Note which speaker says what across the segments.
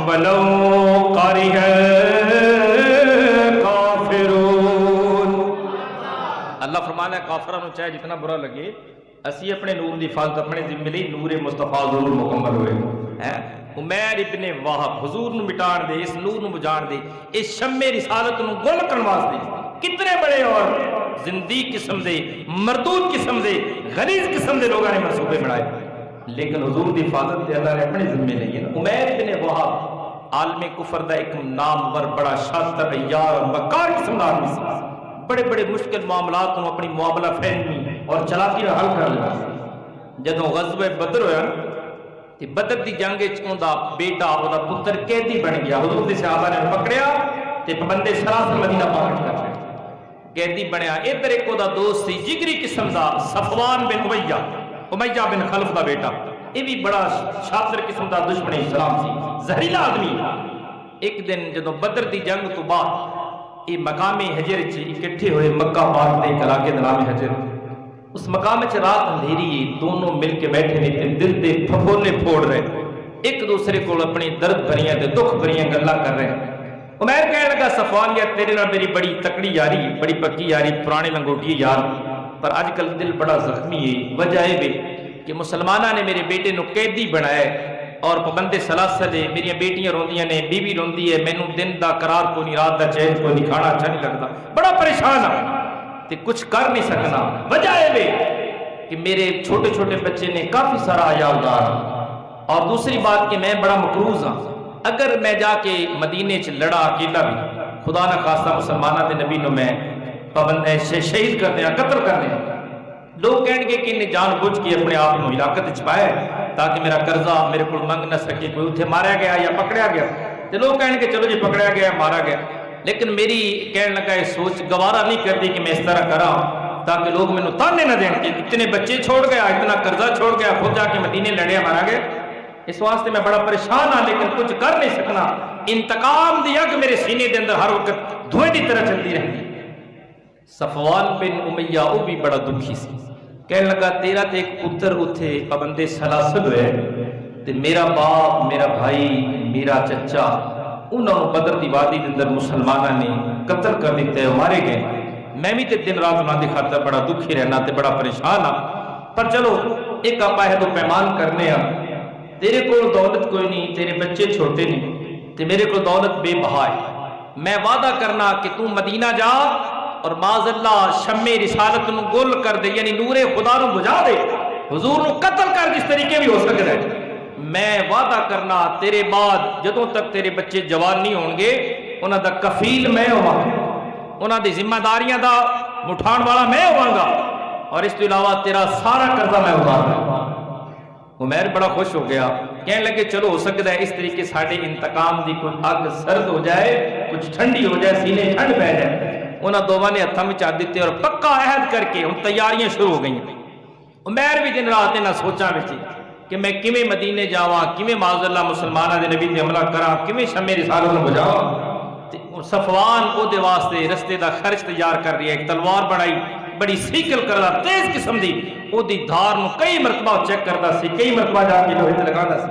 Speaker 1: ولو کریہ الکافرون۔ اللہ فرمانا ہے کافروں کو چاہے جتنا برا لگے، اسی اپنے نور دی حفاظت اپنے ذمہ لئی، نور مصطفیٰ ضرور مکمل ہوئے ہیں۔ عمیر ابن وہب حضور نو مٹان دے، اس نور نو بجان دے، اس شمع رسالت نو گل کرن واسطے کتنے بڑے اور زندیق قسم دے، مردود قسم دے، غلیظ قسم دے لوگوں نے منصوبے بنائے، لیکن حضور دی حفاظت تے اللہ نے اپنے ذمہ لئی ہے۔ عمیر ابن وہب عالم کفر دا ایک نامور بڑا شاطر عیار اور مکار قسم دا آدمی سی، بڑے بڑے مشکل معاملات کو اپنی معاملہ فہمی اور چلاکی نال حل کر لیتا۔ جدوں غزوہ بدر ہویا تے بدر دی جنگ وچ اوندا بیٹا اوندا پتر قیدی بن گیا، حضور دے صحابہ نے پکڑیا تے پابندے سراسر مدینہ پاک کر چھڈیا، قیدی بنیا۔ ادھر ایک اوندا دوست سی جگری قسم دا صفوان بن امیہ بن خلف دا بیٹا، یہ بھی بڑا شاطر قسم دا دشمن اسلام سی، زہریلا آدمی۔ ایک دن جدوں بدر دی جنگ تو بعد یہ مقام حجر چ اکٹھے ہوئے، مکہ پاک دے ایک علاقے دا نام حجر، اس مقام چ رات اندھیری ہے، دونوں مل کے بیٹھے نے تے دل دے پھپھولے پھوڑ رہے، ایک دوسرے کو اپنی درد بھریاں تے دکھ بھریاں گلاں کر رہے ہیں۔ عمیر کہنے لگا صفوان یار تیرے نال میری بڑی تکڑی یاری، بڑی پکی یاری، پرانے لنگوٹی یار، پر آج کل دل بڑا زخمی ہے، وجہ ہے کہ مسلمانہ نے میرے بیٹے نو قیدی بنایا ہے اور پابندے سلاسل ہے، میری بیٹیاں روندیاں نے، بیوی روندی ہے، مینوں دن دا قرار کو نہیں، رات دا چین کو نہیں، کھانا اچھا نہیں لگتا، بڑا پریشان ہوں تے کچھ کر نہیں سکنا۔ وجہ ہے کہ میرے چھوٹے چھوٹے بچے نے کافی سارا عیال دار، اور دوسری بات کہ میں بڑا مقروض ہوں، اگر میں جا کے مدینے چ لڑا اکیلا بھی، خدا نہ خاصہ مسلمانہ دے نبی نو میں شہید کر دیا، قتل کر دیا، لوگ کہیں گے کہ انہیں جان بوجھ کے اپنے آپ کو ہلاکت چھپایا تاکہ میرا قرضہ میرے کو منگ نہ سکے، کوئی اتنے مارا گیا یا پکڑیا گیا، تو لوگ کہیں گے چلو جی پکڑیا گیا مارا گیا، لیکن میری کہنے لگا یہ سوچ گوارا نہیں کرتی کہ میں اس طرح کرا تاکہ لوگ میں تانے نہ دیں کہ اتنے بچے چھوڑ گیا، اتنا قرضہ چھوڑ گیا، خود جا کے مدینے لڑیا مارا گیا۔ اس واسطے میں بڑا پریشان ہوں لیکن کچھ کر نہیں سکنا، انتقام دیا کہ میرے سینے دے اندر ہر وقت دھوئے دی طرح چلتی رہتی۔ صفوان بن امیہ وہ بھی بڑا دکھی سی، کہنے لگا تیرا تے ایک پتر اتھے پابندے سلاسل ہوئے تے میرا باپ، میرا بھائی، میرا چچا انہوں بدر دی وادی دے اندر مسلمانہ نے قتل کر دیتے ہیں، مارے گئے، میں بھی تے دن رات انہاں دی خاطر بڑا دکھی رہنا تے بڑا پریشان ہاں، پر چلو ایک آپ عہد و پیمان کرنے ہاں، تیرے کو دولت کوئی نہیں، تیرے بچے چھوٹے نہیں تے میرے کو دولت بے بہا ہے، میں وعدہ کرنا کہ تو مدینہ جا اور معاذ اللہ شمع رسالت نو گل کر دے، یعنی نور خدا نو بجھا دے، حضور نو قتل کر جس طریقے بھی ہو سکتا ہے، میں وعدہ کرنا تیرے بعد جدوں تک تیرے بچے جوان نہیں ہون گے انہاں دا کفیل میں ہواں، انہاں دی ذمہ داریاں دا مٹھان والا میں ہواں گا، اور اس کے علاوہ تیرا سارا قرضہ میں اتار دوں گا۔ عمیر بڑا خوش ہو گیا، کہنے لگے چلو ہو سکتا ہے اس طریقے ساڑھے انتقام دی کوئی آگ سرد ہو جائے، کچھ ٹھنڈی ہو جائے، سینے ٹھنڈ بہ جائے۔ انہاں دوواں نے ہتھاں وچ ہاتھ دتے اور پکا عہد کر کے ہن تیاریاں شروع ہو گئیں۔ عمیر بھی دن رات انہاں سوچاں وچ کہ میں کیویں مدینے جاواں، کیویں معاذ اللہ مسلماناں دے نبی تے حملہ کراں، کیویں شمع رسالت نوں بجاواں۔ تے صفوان او دے واسطے رستے دا خرچ تیار کر رہی ہے، ایک تلوار بڑائی بڑی سیکل کردا تیز قسم دی، او دی دھار نو کئی مرتبہ چیک کردا سی، کئی مرتبہ جا کے لوہے تے لگاندا سی،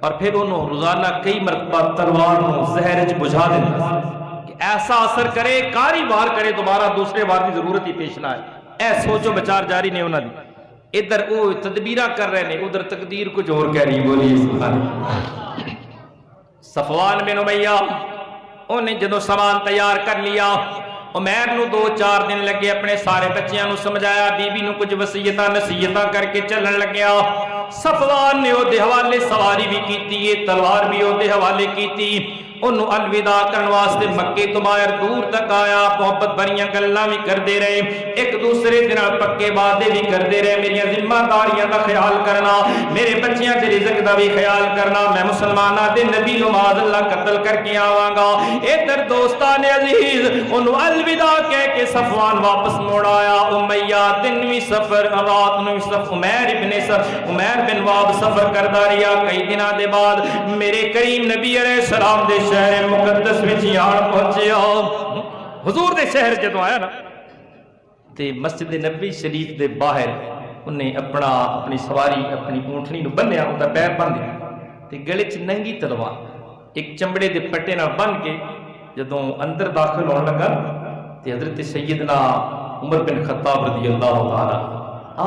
Speaker 1: اور پھر انہوں روزانہ کئی مرتبہ تلوار نو زہر وچ بجھا دیندا سی کہ ایسا اثر کرے، کاری وار کرے، دوبارہ دوسرے وار کی ضرورت ہی پیش نہ آئے۔ اے سوچو بچار جاری نے انہوں نے ادھر وہ تدبیرہ کر رہے ہیں، ادھر تقدیر کچھ اور کہہ رہی، بولیے سبحان اللہ۔ صفوان بن امیہ انہیں جدو سامان تیار کر لیا، عمیر نو 2-4 دن لگے اپنے سارے بچیاں نو سمجھایا، بی بی نو کچھ وصیتاں نصیحتاں کر کے چلن لگیا۔ صفوان نے او دے حوالے سواری بھی کیتی ہے، تلوار بھی او دے حوالے کیتی، انہوں الوداع کرن واسطے مکے تو باہر دور تک آیا، محبت بھریاں گلاں بھی کردے رہے، ایک دوسرے دے نال پکے وعدے بھی کردے رہے، میری ذمہ داریاں دا خیال کرنا، میرے بچیاں دے رزق دا بھی خیال کرنا، میں مسلماناں دے نبی نو معاذ اللہ قتل کر کے آواں گا۔ ادھر دوستان عزیز انہوں الوداع کہہ کے صفوان واپس موڑ آیا۔ امیہ دن بھی سفر، رات نو بھی سفر، عمیر بن واب سفر کردا رہیا۔ کئی دناں دے بعد میرے کریم نبی علیہ السلام دے شہر مقدس وچ آن پہنچیا۔ حضور دے شہر جدوں آیا نا تے مسجد نبی شریف دے باہر انہیں اپنی سواری اپنی اونٹنی نو بنیا، اوندا پیر بن دیا تے گلے چ ننگی تلوار، ایک چمڑے دے پٹے نال بن کے جدوں اندر داخل ہونے لگا تے حضرت سیدنا عمر بن خطاب رضی اللہ تعالی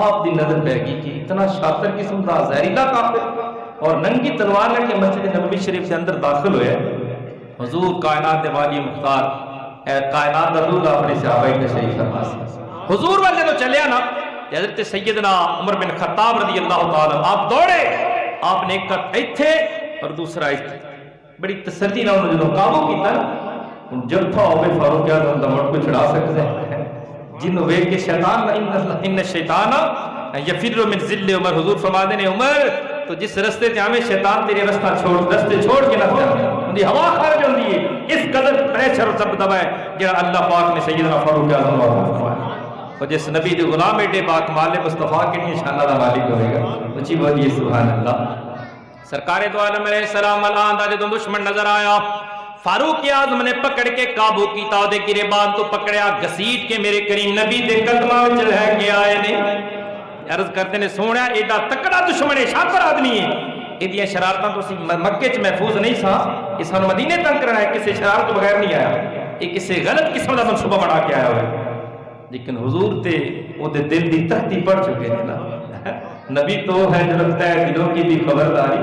Speaker 1: آپ دی نظر پہ گئی کہ اتنا شاطر قسم دا زہریلا کافر اور ننگی تلوار لے کے مسجد نبوی شریف کے اندر داخل ہوئے. حضور کائنات دے والی مختار اے کائنات دا روح اپنے صحابہ کے شریف فرمایا حضور والے جدوں چلیا نا حضرت سیدنا عمر بن خطاب رضی اللہ تعالی آپ دوڑے, آپ نے ایک ہاتھ ایتھے اور دوسرا ایتھے بڑی تسلی نال انہوں نے قابو کیتا نا. جب تھا ہوئے فاروق اعظم دا مڑ کو چڑھا سکتے ہیں جنہوں ویکھ کے شیطان ان الشیطان یفر من ذل عمر. حضور فرما دے نے عمر تو جس رستے تے ہمیں شیطان تیرے رستے چھوڑ کے نہ جائے اندی ہوا خارج ہوندی ہے اس قدر پریشر اور ضبط ہے جڑا اللہ پاک نے سیدنا فاروق اعظم کو فرمایا. اور جس نبی دے غلام ایڈے پاک مال مصطفیٰ کے لیے شانہ دا مالک ہوئے گا. اچھی بولیے سبحان اللہ. سرکار دو عالم علیہ السلام اللہ جدوں دشمن نظر آیا فاروق اعظم نے پکڑ کے قابو کیتا دے گریبان تو پکڑیا گھسیٹ کے میرے کریم نبی دے قدماں وچ لے کے آئے نے. عرض کرتے نے سونیا ایڈا تکڑا دشمن ہے شاطر آدمی ہے ایدیاں شرارتاں تو اسی مکے چ محفوظ نہیں سا کہ سانو مدینے تنگ کرنا ہے کسی شرارت تو بغیر نہیں آیا یہ کسی غلط قسم دا منصوبہ بنا کے آیا ہوا ہے. لیکن حضور تے او دے دل دی تہتی پڑ چکے ہیں نا. نبی تو ہے جو رکھتا ہے دلوں کی بھی خبرداری.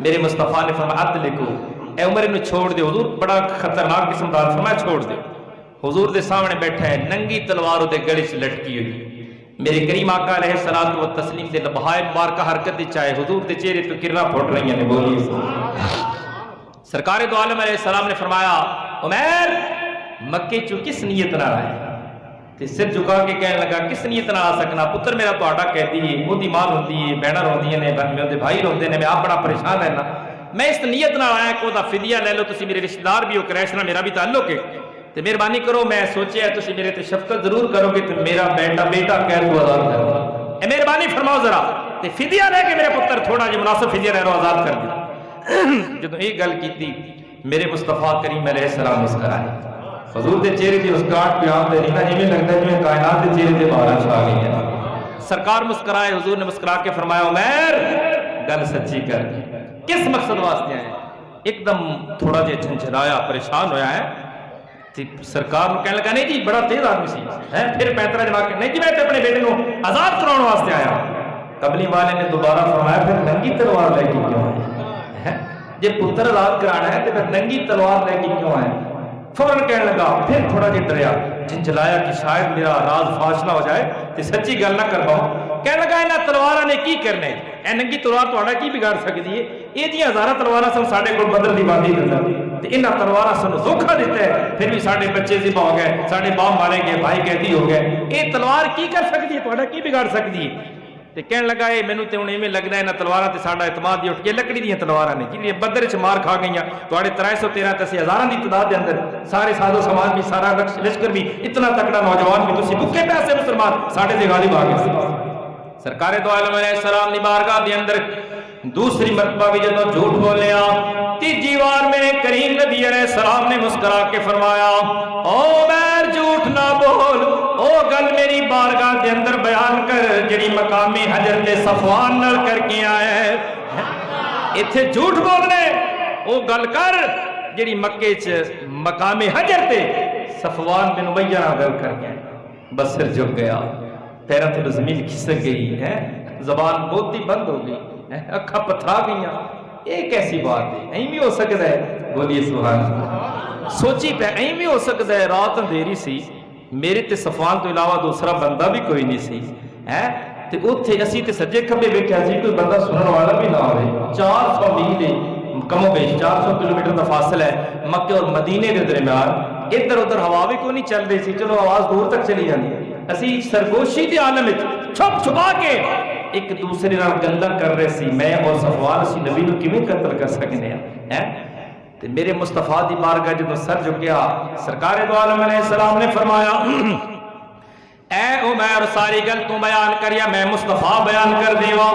Speaker 1: میرے مصطفیٰ نے فرمایا عدل کو اے عمر انہوں چھوڑ دے. حضور بڑا خطرناک قسم دا فرمایا چھوڑ دے. حضور دے سامنے بیٹھا ہے ننگی تلوار دے گڑی سے لٹکی ہوئی. میرے کریم آقا علیہ الصلوۃ والتسلیم دے لبہائے مبارکہ حرکت دی چاہے حضور دے چہرے تو کرنا پھٹ رہی ہیں نے بولی. سرکار دو عالم علیہ السلام نے فرمایا عمر مکے چوں کس نیت نال آئے تے سر جھکا کے کہنے لگا کس نیت نال آ سکنا پتر میرا تہاڈا قیدی ہے اودی ماں ہوندی ہے بہناں ہوندیاں نے میرے بھائی ہوندے نے میں آپ بڑا پریشان رہنا میں اس نیت نال آیا کہ او دا فدیہ لے لو تسی میرے رشتہ دار بھی ہو قریش نال میرا بھی تعلق ہے تے مہربانی کرو میں سوچیا تسی میرے تے شفقت ضرور کرو گے تے میرا بیٹا قید کو آزاد کر دو اے مہربانی فرماؤ ذرا تے فدیہ لے کے میرے پتر تھوڑا جہا مناسب فدیہ لے رو آزاد کر دو. جدوں یہ گل کیتی میرے مصطفیٰ کریم علیہ السلام مسکرائے. حضور دے چہرے دی مسکراہٹ بیان تے نہیں نا جویں لگدا جویں کائنات دے چہرے تے بہاراں چھا گئی ہیں. سرکار مسکرائے. حضور نے مسکرا کے فرمایا عمر گل سچی کر کس مقصد واسطے آئے. ایک دم تھوڑا جہا جھنجھلایا پریشان ہویا ہے تے سرکار نو کہنے لگا نہیں جی بڑا تیز آدمی سی ہے پھر پیترا جما کے نہیں جی میں اپنے بیٹے نو آزاد کراؤن واسطے آیا. قبلی والے نے دوبارہ فرمایا پھر ننگی تلوار لے کے کیوں آئے جے پتر آزاد کرانا ہے تے پھر ننگی تلوار لے کے کیوں آئے. فوراً کہنے لگا پھر تھوڑا جی ڈریا جھنجھلایا کہ شاید میرا راز فاش نہ ہو جائے تے سچی گل نہ کر پاؤں. کہنے لگا انہاں تلواراں نے کی کرنا ہے اے ننگی تلوار تہاڈا کی بگاڑ سکدی ہے یہ جی ہزاراں تلواراں سن ساڈے کول بدر دی وادی نظر تے انہاں تلواراں سن دھوکھا دیتا ہے پھر بھی ساڈے بچے ذبح ہو گئے ساڈے باپ مارے گئے بھائی قیدی ہو گئے یہ تلوار کی کر سکتی ہے تہاڈا کی بگاڑ سکتی ہے. تے کہنے لگا اے مینوں تے ہن ایویں لگدا ہے انہاں تلواراں تے ساڈا اعتماد دی اٹھ کے لکڑی دیاں تلواراں نے جنہاں بدر وچ مار کھا گئیاں تہاڈے 313 تے ہزاراں دی تعداد دے اندر سارے سازو سامان بھی سارا لشکر بھی اتنا تکڑا نوجوان بھی تسی بھوکے پیسے مسلمان ساڈے تے غالب آ گئے. سرکار دو عالم علیہ السلام دی بارگاہ دے اندر دوسری مرتبہ بھی جدوں جھوٹ بولیا تیجی بار میرے کریم نبی علیہ السلام نے مسکرا کے فرمایا او عمر جھوٹ نہ بول او گل میری بارگاہ دے اندر بیان کر جڑی مقامی حضرت صفوان نال کر کے آیا ہے. ایتھے جھوٹ بولنے او گل کر جڑی مکے چ مقامی حجر تے صفوان بن امیہ نال گل کر کے بس سر جھک گیا پیروں تے زمین کھسک گئی ہے زبان بولتی بند ہو گئی اکھاں پتھرا گئیاں. یہ کیسی بات ہے ایویں ہو سکتا ہے بولیے سبحان اللہ. سوچی پہ ایویں ہو سکتا ہے رات اندھیری سی میرے تے صفوان تو علاوہ دوسرا بندہ بھی کوئی نہیں سی ہے تے اوتھے اسی تے سجے کھبے ویکھیا سی کوئی بندہ سنن والا بھی نہ ہوئے. 400 میل کم و بیش 400 کلومیٹر دا فاصلہ ہے مکے اور مدینے دے درمیان. ادھر ادھر ہوا بھی کوئی نہیں چل رہی سی چلو آواز دور تک چلی جاتی. اسی سرگوشی دے عالم وچ چھپ چھپا کے ایک دوسرے نال گلاں کر رہے سی میں اور صفوان اسی نبی نو کیویں قتل کر سکنے ہیں. تے میرے مصطفیٰ دی بارگاہ جدوں سر جھکیا سرکار دو عالم علیہ السلام نے فرمایا اے عمر ساری گل تو بیان کریا میں مصطفیٰ بیان کر دیواں.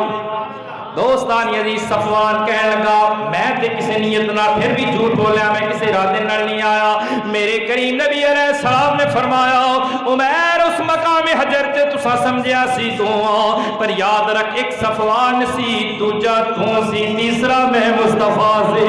Speaker 1: دوستان عزیز صفوان کہنے لگا میں تے کسی نیت نہ پھر بھی جھوٹ بولیا میں کسی ارادے نال نہیں آیا. میرے کریم نبی علیہ السلام نے فرمایا عمر اس مقام حجر تے تسا سمجھیا سی تو پر یاد رکھ ایک صفوان سی دوجا تو سی تیسرا میں مصطفیٰ سی.